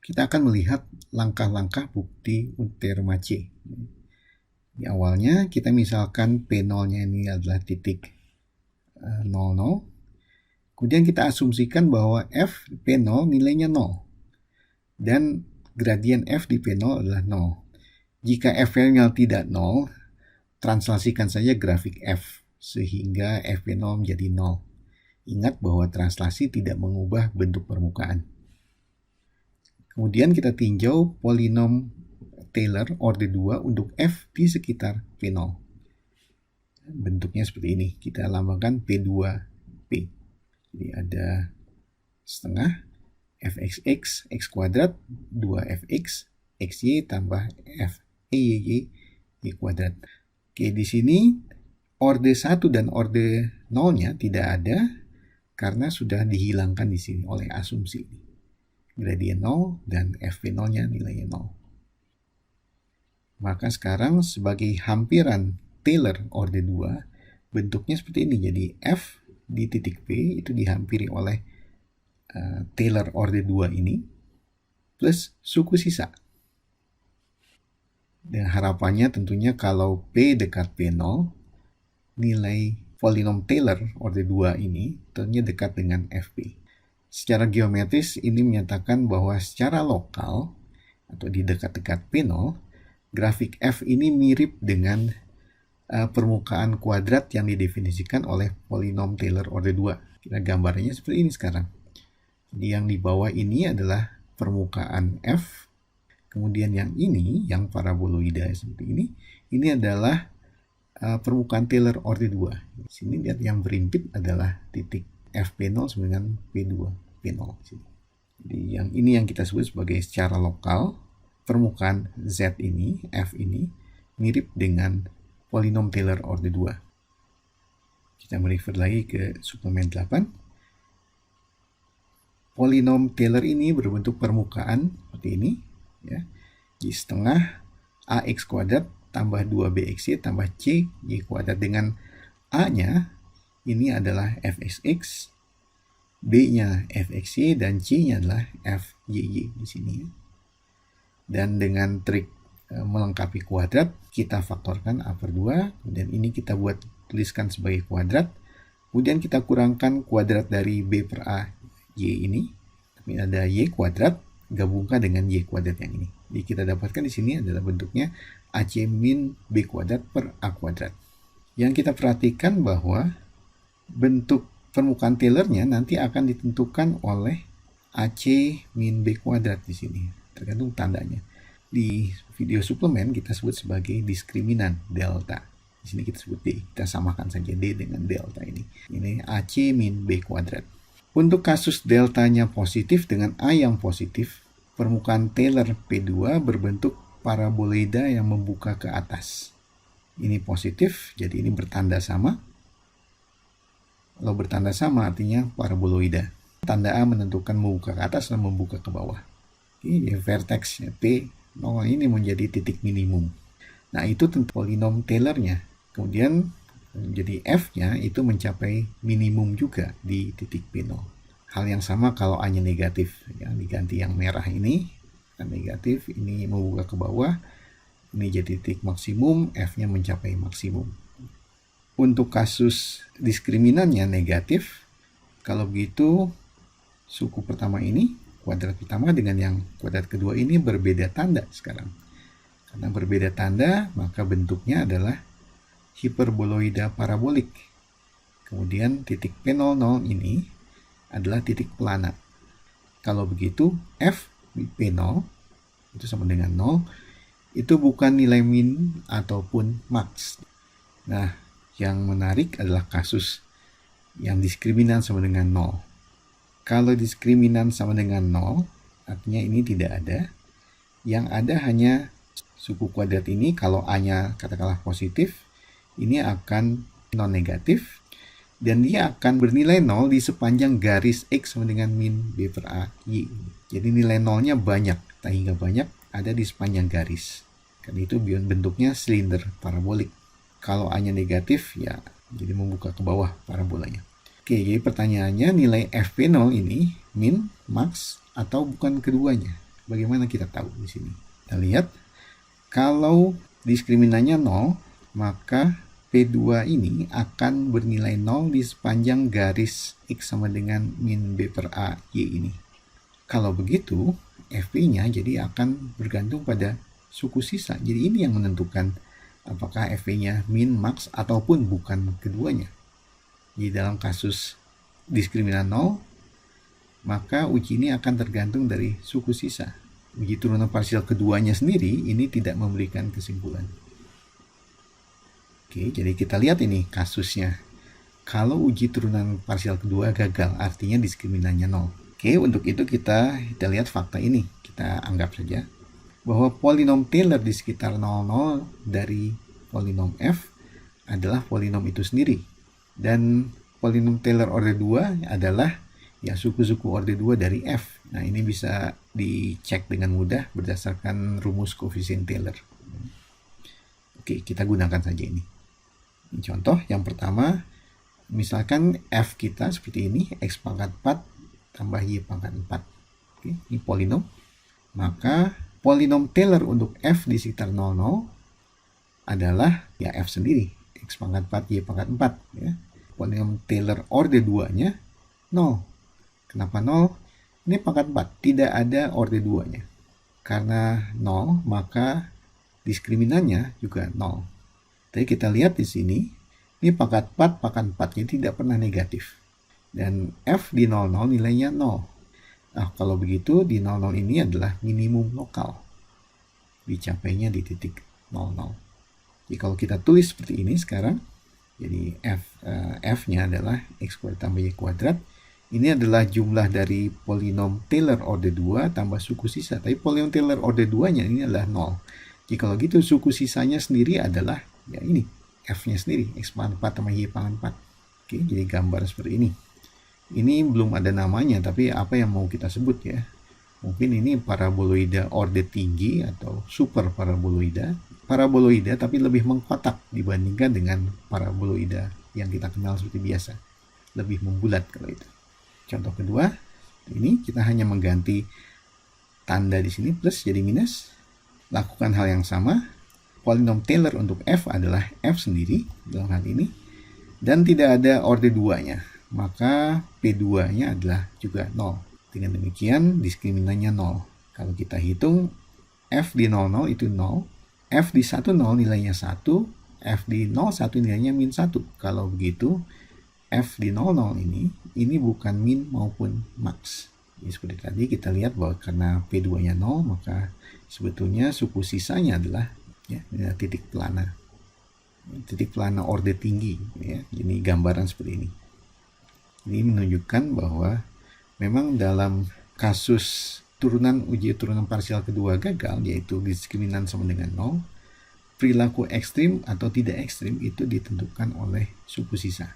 kita akan melihat langkah-langkah bukti teorema C. Di awalnya kita misalkan P0-nya ini adalah titik 00. Kemudian kita asumsikan bahwa F P0 nilainya 0. Dan gradien F di P0 adalah 0. Jika F-nya tidak 0, translasikan saja grafik F sehingga F0 menjadi 0. Ingat bahwa translasi tidak mengubah bentuk permukaan. Kemudian kita tinjau polinom Taylor orde 2 untuk F di sekitar P0. Bentuknya seperti ini. Kita lambangkan P2P. Jadi ada setengah fxx x kuadrat 2fx xy tambah f(y) y kuadrat. Oke, di sini orde 1 dan orde 0-nya tidak ada karena sudah dihilangkan di sini oleh asumsi ini. Gradien 0 dan Fp0-nya nilainya 0. Maka sekarang sebagai hampiran Taylor orde 2, bentuknya seperti ini. Jadi F di titik P itu dihampiri oleh Taylor orde 2 ini plus suku sisa. Dan harapannya tentunya kalau P dekat P0, nilai polinom Taylor orde 2 ini tentunya dekat dengan Fp. Secara geometris ini menyatakan bahwa secara lokal atau di dekat-dekat P0, grafik F ini mirip dengan permukaan kuadrat yang didefinisikan oleh polinom Taylor orde 2. Kita gambarnya seperti ini sekarang. Jadi yang di bawah ini adalah permukaan F. Kemudian yang ini, yang paraboloida seperti ini adalah permukaan Taylor orde 2. Di sini lihat yang berimpit adalah titik Fp0 sama dengan P2 P0. Jadi yang ini yang kita sebut sebagai secara lokal permukaan Z ini, F ini mirip dengan polinom Taylor orde 2. Kita merefer lagi ke suplemen 8. Polinom Taylor ini berbentuk permukaan seperti ini, ya. Di setengah ax kuadrat tambah 2bxy tambah c y kuadrat, dengan a-nya ini adalah fxx, b-nya fxy, dan c-nya adalah fyy di sini. Dan dengan trik melengkapi kuadrat, kita faktorkan a per 2, kemudian ini kita tuliskan sebagai kuadrat, kemudian kita kurangkan kuadrat dari b per a y ini, tapi ada y kuadrat, gabungkan dengan y kuadrat yang ini. Jadi kita dapatkan di sini adalah bentuknya ac min b kuadrat per a kuadrat. Yang kita perhatikan bahwa bentuk permukaan Taylor-nya nanti akan ditentukan oleh ac min b kuadrat di sini, tergantung tandanya. Di video suplemen kita sebut sebagai diskriminan delta. Di sini kita sebut D. Kita samakan saja D dengan delta ini. Ini ac min b kuadrat. Untuk kasus deltanya positif dengan A yang positif, permukaan Taylor P2 berbentuk paraboloida yang membuka ke atas. Ini positif, jadi ini bertanda sama. Kalau bertanda sama artinya paraboloida. Tanda A menentukan membuka ke atas dan membuka ke bawah. Ini vertex P0 ini menjadi titik minimum. Nah, itu tentu polinom Taylor-nya. Kemudian jadi F-nya itu mencapai minimum juga di titik P0. Hal yang sama kalau A-nya negatif, ya, diganti yang merah ini kan negatif, ini membuka ke bawah, ini jadi titik maksimum, F-nya mencapai maksimum. Untuk kasus diskriminannya negatif, kalau begitu suku pertama ini, kuadrat pertama dengan yang kuadrat kedua ini berbeda tanda sekarang. Karena berbeda tanda, maka bentuknya adalah hiperboloida parabolik. Kemudian titik P00 ini adalah titik plana. Kalau begitu, F P0 itu sama dengan 0, itu bukan nilai min ataupun max. Nah, yang menarik adalah kasus yang diskriminan sama dengan 0. Kalau diskriminan sama dengan 0, artinya ini tidak ada. Yang ada hanya suku kuadrat ini, kalau A-nya katakanlah positif, ini akan non-negatif, dan dia akan bernilai 0 di sepanjang garis X sama dengan min B per A Y. Jadi nilai 0-nya banyak, hingga banyak ada di sepanjang garis. Karena itu bentuknya silinder parabolik. Kalau A-nya negatif, ya jadi membuka ke bawah parabolanya. Oke, jadi pertanyaannya nilai Fp0 ini min, max, atau bukan keduanya? Bagaimana kita tahu di sini? Kita lihat, kalau diskriminannya 0, maka P2 ini akan bernilai 0 di sepanjang garis X sama dengan min B per A Y ini. Kalau begitu, FP-nya jadi akan bergantung pada suku sisa. Jadi ini yang menentukan apakah FP-nya min, max, ataupun bukan keduanya. Di dalam kasus diskriminan 0, maka uji ini akan tergantung dari suku sisa. Uji turunan parsial keduanya sendiri ini tidak memberikan kesimpulan. Oke, jadi kita lihat ini kasusnya. Kalau uji turunan parsial kedua gagal, artinya diskriminannya 0. Oke, untuk itu kita lihat fakta ini. Kita anggap saja bahwa polinom Taylor di sekitar 00 dari polinom F adalah polinom itu sendiri. Dan polinom Taylor order 2 adalah ya suku-suku order 2 dari F. Nah, ini bisa dicek dengan mudah berdasarkan rumus koefisien Taylor. Oke, kita gunakan saja ini. Contoh yang pertama, misalkan F kita seperti ini, X pangkat 4 tambah Y pangkat 4. Oke, ini polinom. Maka polinom Taylor untuk F di sekitar 00 adalah ya F sendiri, X pangkat 4, Y pangkat 4. Ya. Polinom Taylor order 2-nya 0. Kenapa 0? Ini pangkat 4, tidak ada order 2-nya. Karena 0, maka diskriminannya juga 0. Jadi kita lihat di sini, ini pangkat 4, pangkat 4-nya tidak pernah negatif. Dan F di 00 nilainya 0. Nah, kalau begitu di 00 ini adalah minimum lokal. Dicapainya di titik 00. Jadi kalau kita tulis seperti ini sekarang, jadi F-nya adalah X kuadrat tambah Y kuadrat. Ini adalah jumlah dari polinom Taylor order 2 tambah suku sisa. Tapi polinom Taylor order 2-nya ini adalah 0. Jadi kalau gitu suku sisanya sendiri adalah ya ini, F-nya sendiri, X pangkat 4 tambah Y pangkat 4. Oke, jadi gambar seperti ini. Ini belum ada namanya, tapi apa yang mau kita sebut ya? Mungkin ini paraboloida order tinggi atau super paraboloida. Paraboloida tapi lebih mengkotak dibandingkan dengan paraboloida yang kita kenal seperti biasa. Lebih membulat kalau itu. Contoh kedua, ini kita hanya mengganti tanda di sini plus jadi minus. Lakukan hal yang sama. Polinom Taylor untuk F adalah F sendiri dalam hal ini. Dan tidak ada order 2-nya. Maka P2-nya adalah juga 0. Dengan demikian, diskriminannya 0. Kalau kita hitung, F di 00 itu 0. F di 10 nilainya 1. F di 01 nilainya min 1. Kalau begitu, F di 00 ini bukan min maupun max. Jadi seperti tadi kita lihat bahwa karena P2-nya 0, maka sebetulnya suku sisanya adalah ya, titik pelana. Titik pelana order tinggi. Ya. Jadi gambaran seperti ini. Ini menunjukkan bahwa memang dalam kasus uji turunan parsial kedua gagal, yaitu diskriminan sama dengan 0, perilaku ekstrim atau tidak ekstrim itu ditentukan oleh suku sisa.